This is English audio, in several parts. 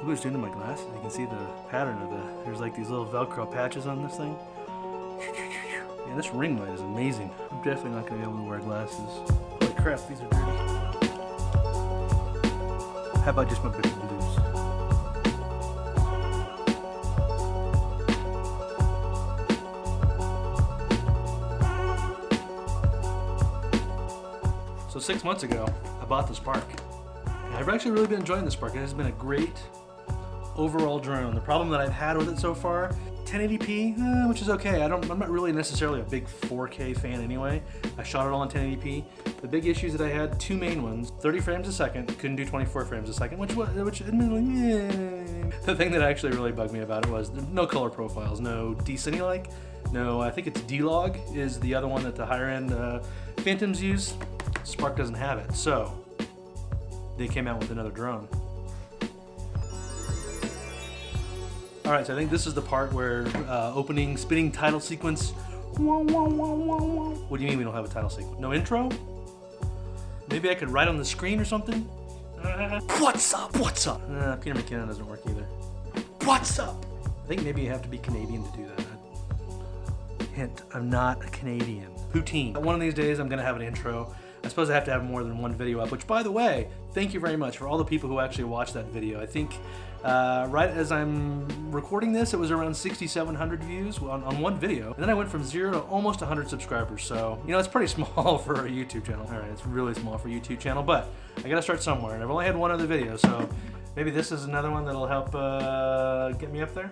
what it's doing to my glasses. You can see the pattern of there's like these little Velcro patches on this thing. Man, this ring light is amazing. I'm definitely not going to be able to wear glasses. Holy crap, these are dirty. How about just my big blues? So 6 months ago, I bought the Spark. And I've actually really been enjoying the Spark. It has been a great overall drone. The problem that I've had with it so far, 1080p, which is okay. I'm not really necessarily a big 4K fan anyway. I shot it all on 1080p. The big issues that I had, two main ones: 30 frames a second, couldn't do 24 frames a second, which admittedly, the thing that actually really bugged me about it was no color profiles, no D-Cine-like, no, I think it's D-Log is the other one that the higher end Phantoms use. Spark doesn't have it, so they came out with another drone. Alright, so I think this is the part where opening, spinning title sequence. What do you mean we don't have a title sequence? No intro? Maybe I could write on the screen or something? What's up? What's up? Peter McKinnon doesn't work either. What's up? I think maybe you have to be Canadian to do that. Hint, I'm not a Canadian. Poutine. One of these days I'm gonna have an intro. I suppose I have to have more than one video up, which, by the way, thank you very much for all the people who actually watched that video. I think right as I'm recording this, it was around 6,700 views on one video. And then I went from 0 to almost 100 subscribers. So, you know, it's pretty small for a YouTube channel. All right, it's really small for a YouTube channel, but I gotta start somewhere. And I've only had one other video, so maybe this is another one that'll help get me up there.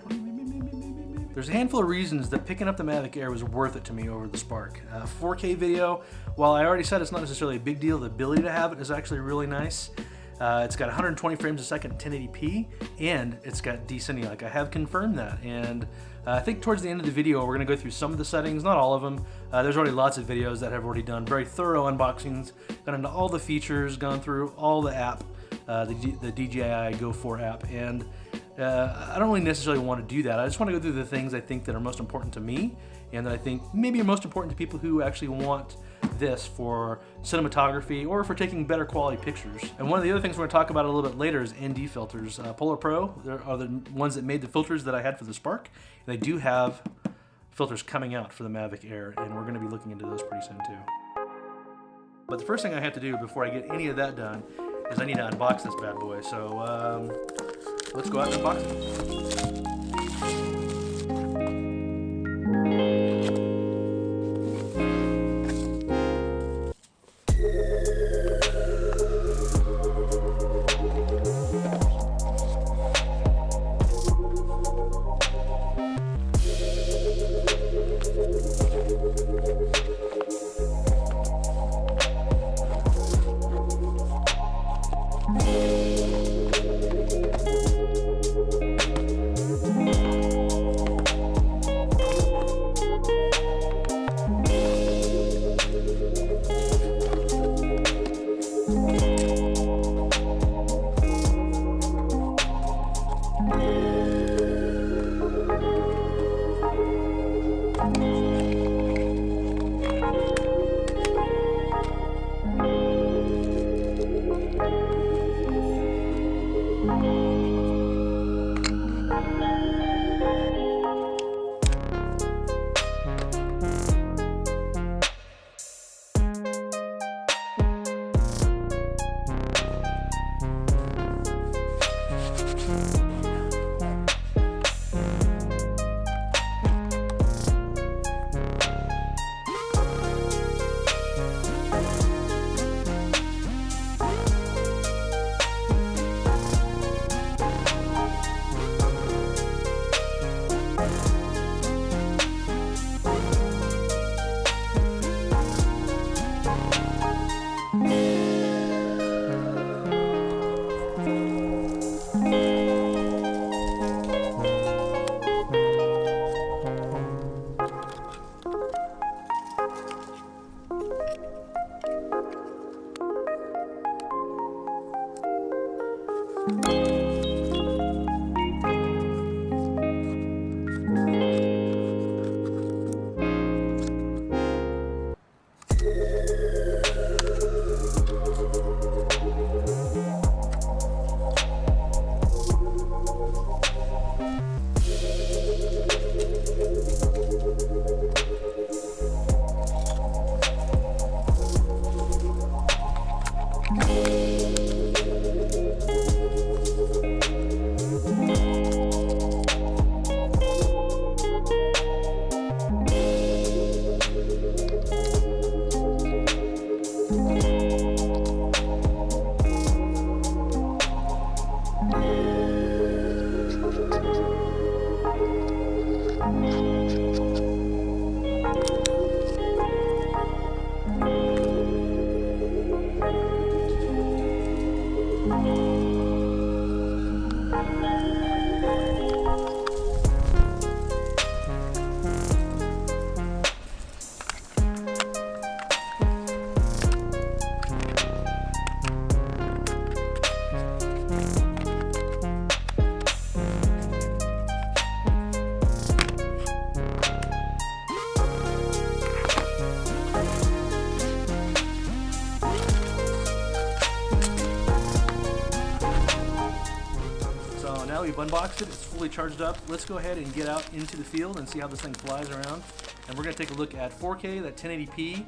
There's a handful of reasons that picking up the Mavic Air was worth it to me over the Spark. 4K video, while I already said it's not necessarily a big deal, the ability to have it is actually really nice. It's got 120 frames a second, 1080p, and it's got D-Cine. Like, I have confirmed that, and I think towards the end of the video we're going to go through some of the settings, not all of them. There's already lots of videos that have already done very thorough unboxings, gone into all the features, gone through all the app, the DJI Go4 app, and I don't really necessarily want to do that. I just want to go through the things I think that are most important to me, and that I think maybe are most important to people who actually want this for cinematography or for taking better quality pictures. And one of the other things we're going to talk about a little bit later is ND filters. PolarPro are the ones that made the filters that I had for the Spark, and they do have filters coming out for the Mavic Air, and we're going to be looking into those pretty soon too. But the first thing I have to do before I get any of that done is I need to unbox this bad boy. So let's go out and unbox it. Now we've unboxed it, it's fully charged up. Let's go ahead and get out into the field and see how this thing flies around. And we're gonna take a look at 4K, that 1080p,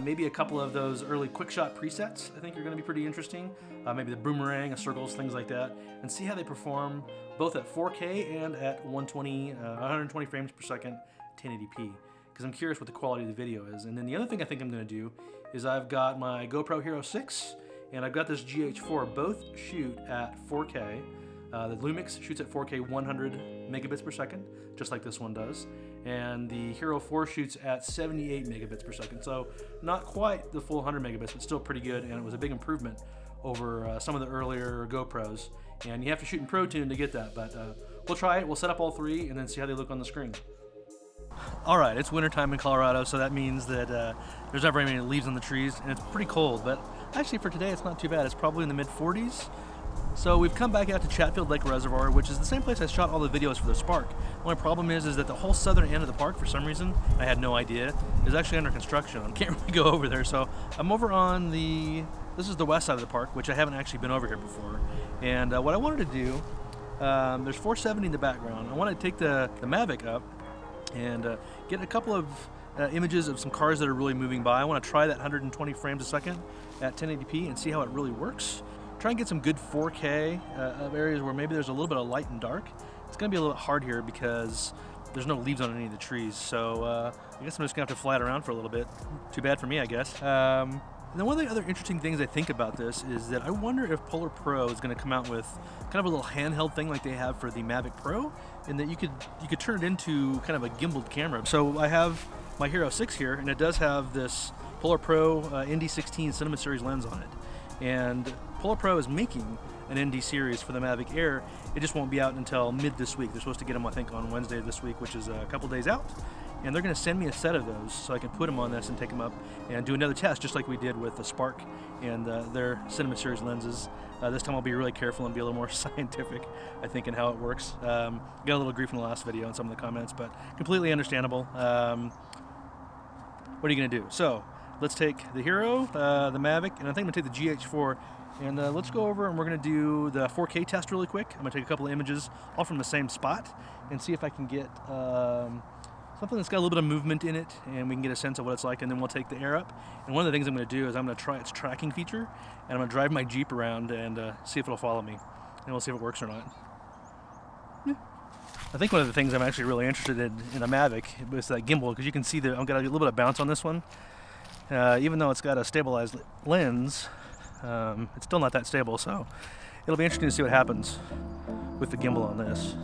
maybe a couple of those early quick shot presets I think are gonna be pretty interesting. Maybe the boomerang, circles, things like that, and see how they perform both at 4K and at 120 frames per second, 1080p. Because I'm curious what the quality of the video is. And then the other thing I think I'm gonna do is I've got my GoPro Hero 6 and I've got this GH4, both shoot at 4K. The Lumix shoots at 4K 100 megabits per second, just like this one does. And the Hero 4 shoots at 78 megabits per second. So not quite the full 100 megabits, but still pretty good. And it was a big improvement over some of the earlier GoPros. And you have to shoot in Pro Tune to get that. But we'll try it. We'll set up all three and then see how they look on the screen. All right, it's wintertime in Colorado, so that means that there's not very many leaves on the trees, and it's pretty cold. But actually for today, it's not too bad. It's probably in the mid-40s. So we've come back out to Chatfield Lake Reservoir, which is the same place I shot all the videos for the Spark. The only problem is that the whole southern end of the park, for some reason, I had no idea, is actually under construction. I can't really go over there, so I'm over on this is the west side of the park, which I haven't actually been over here before. And what I wanted to do, there's 470 in the background. I want to take the Mavic up and get a couple of images of some cars that are really moving by. I want to try that 120 frames a second at 1080p and see how it really works. Try and get some good 4K of areas where maybe there's a little bit of light and dark. It's going to be a little bit hard here because there's no leaves on any of the trees. So I guess I'm just going to have to fly it around for a little bit. Too bad for me, I guess. And then one of the other interesting things I think about this is that I wonder if PolarPro is going to come out with kind of a little handheld thing like they have for the Mavic Pro, and that you could turn it into kind of a gimbaled camera. So I have my Hero 6 here, and it does have this PolarPro ND16 Cinema Series lens on it. And PolarPro is making an ND series for the Mavic Air. It just won't be out until mid this week. They're supposed to get them, I think, on Wednesday this week, which is a couple days out. And they're going to send me a set of those so I can put them on this and take them up and do another test, just like we did with the Spark and their Cinema Series lenses. This time I'll be really careful and be a little more scientific, I think, in how it works. Got a little grief in the last video in some of the comments, but completely understandable. What are you going to do? So let's take the Hero, the Mavic, and I think I'm going to take the GH4, and let's go over and we're going to do the 4K test really quick. I'm going to take a couple of images all from the same spot and see if I can get something that's got a little bit of movement in it, and we can get a sense of what it's like, and then we'll take the Air up. And one of the things I'm going to do is I'm going to try its tracking feature, and I'm going to drive my Jeep around and see if it'll follow me, and we'll see if it works or not. Yeah. I think one of the things I'm actually really interested in a Mavic is that gimbal, because you can see that I've got a little bit of bounce on this one. Even though it's got a stabilized lens, it's still not that stable, so it'll be interesting to see what happens with the gimbal on this.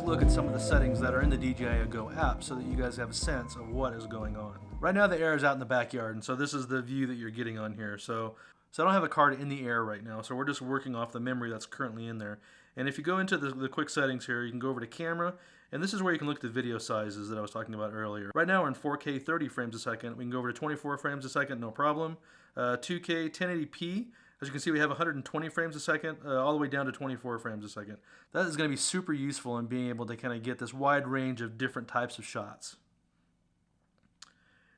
look at some of the settings that are in the DJI Go app so that you guys have a sense of what is going on. Right now the Air is out in the backyard, and so this is the view that you're getting on here. So I don't have a card in the Air right now, so we're just working off the memory that's currently in there. And if you go into the quick settings here, you can go over to camera, and this is where you can look at the video sizes that I was talking about earlier. Right now we're in 4K 30 frames a second. We can go over to 24 frames a second, no problem. 2K 1080p. As you can see, we have 120 frames a second, all the way down to 24 frames a second. That is going to be super useful in being able to kind of get this wide range of different types of shots.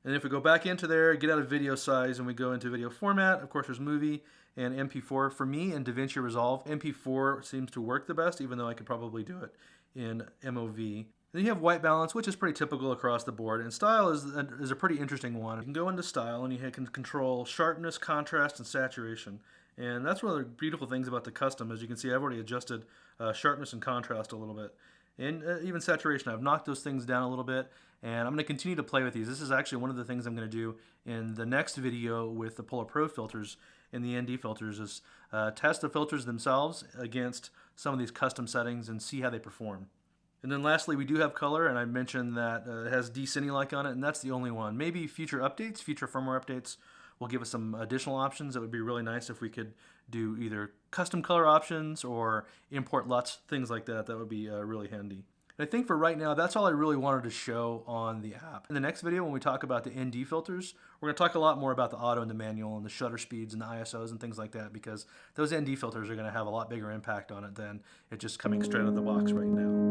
And if we go back into there, get out of video size, and we go into video format, of course there's movie and MP4. For me, in DaVinci Resolve, MP4 seems to work the best, even though I could probably do it in MOV. Then you have white balance, which is pretty typical across the board, and style is a pretty interesting one. You can go into style and you can control sharpness, contrast, and saturation. And that's one of the beautiful things about the custom. As you can see, I've already adjusted sharpness and contrast a little bit. And even saturation, I've knocked those things down a little bit, and I'm going to continue to play with these. This is actually one of the things I'm going to do in the next video with the PolarPro filters and the ND filters, is test the filters themselves against some of these custom settings and see how they perform. And then lastly, we do have color, and I mentioned that it has D-Cine-like on it, and that's the only one. Maybe future updates, future firmware updates will give us some additional options. That would be really nice if we could do either custom color options or import LUTs, things like that. That would be really handy. And I think for right now, that's all I really wanted to show on the app. In the next video, when we talk about the ND filters, we're going to talk a lot more about the auto and the manual and the shutter speeds and the ISOs and things like that, because those ND filters are going to have a lot bigger impact on it than it just coming straight out of the box right now.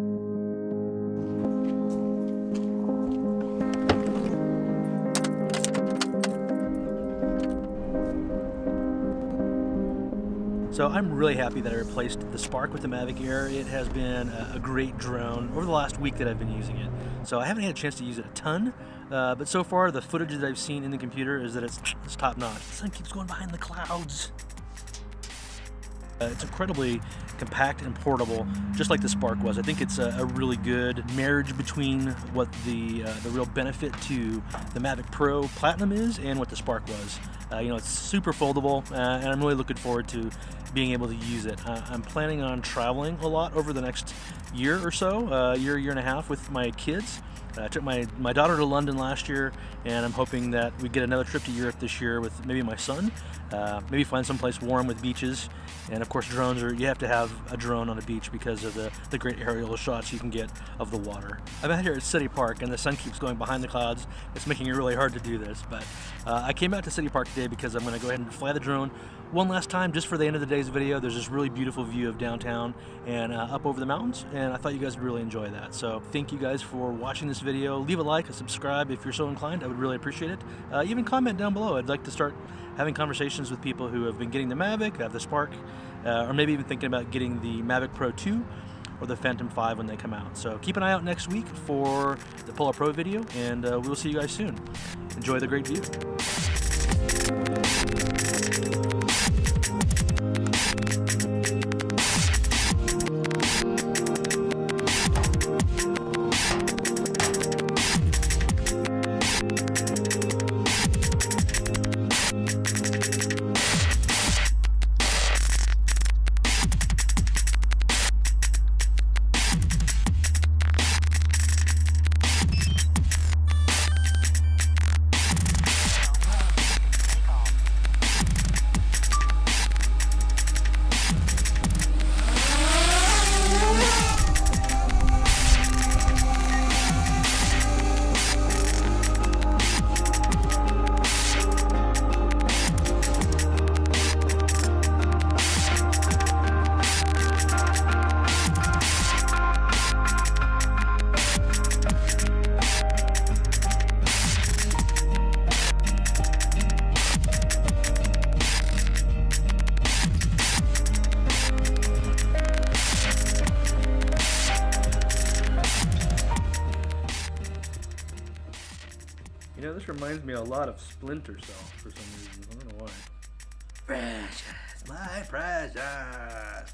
So I'm really happy that I replaced the Spark with the Mavic Air. It has been a great drone over the last week that I've been using it. So I haven't had a chance to use it a ton, but so far the footage that I've seen in the computer is that it's top notch. The sun keeps going behind the clouds. It's incredibly compact and portable, just like the Spark was. I think it's a really good marriage between what the real benefit to the Mavic Pro Platinum is and what the Spark was. You know, it's super foldable, and I'm really looking forward to being able to use it. I'm planning on traveling a lot over the next year or so, year and a half with my kids. I took my daughter to London last year, and I'm hoping that we get another trip to Europe this year with maybe my son. Maybe find someplace warm with beaches. And of course drones you have to have a drone on a beach because of the great aerial shots you can get of the water. I'm out here at City Park and the sun keeps going behind the clouds. It's making it really hard to do this, but I came out to City Park today because I'm going to go ahead and fly the drone one last time just for the end of the day's video. There's this really beautiful view of downtown and up over the mountains, and I thought you guys would really enjoy that. So thank you guys for watching this video. Leave a like, a subscribe if you're so inclined. I would really appreciate it. Even comment down below. I'd like to start having conversations with people who have been getting the Mavic, have the Spark, or maybe even thinking about getting the Mavic Pro 2 or the Phantom 5 when they come out. So keep an eye out next week for the PolarPro video, and we will see you guys soon. Enjoy the great view. You know, this reminds me a lot of Splinter Cell for some reason. I don't know why. Precious, my precious.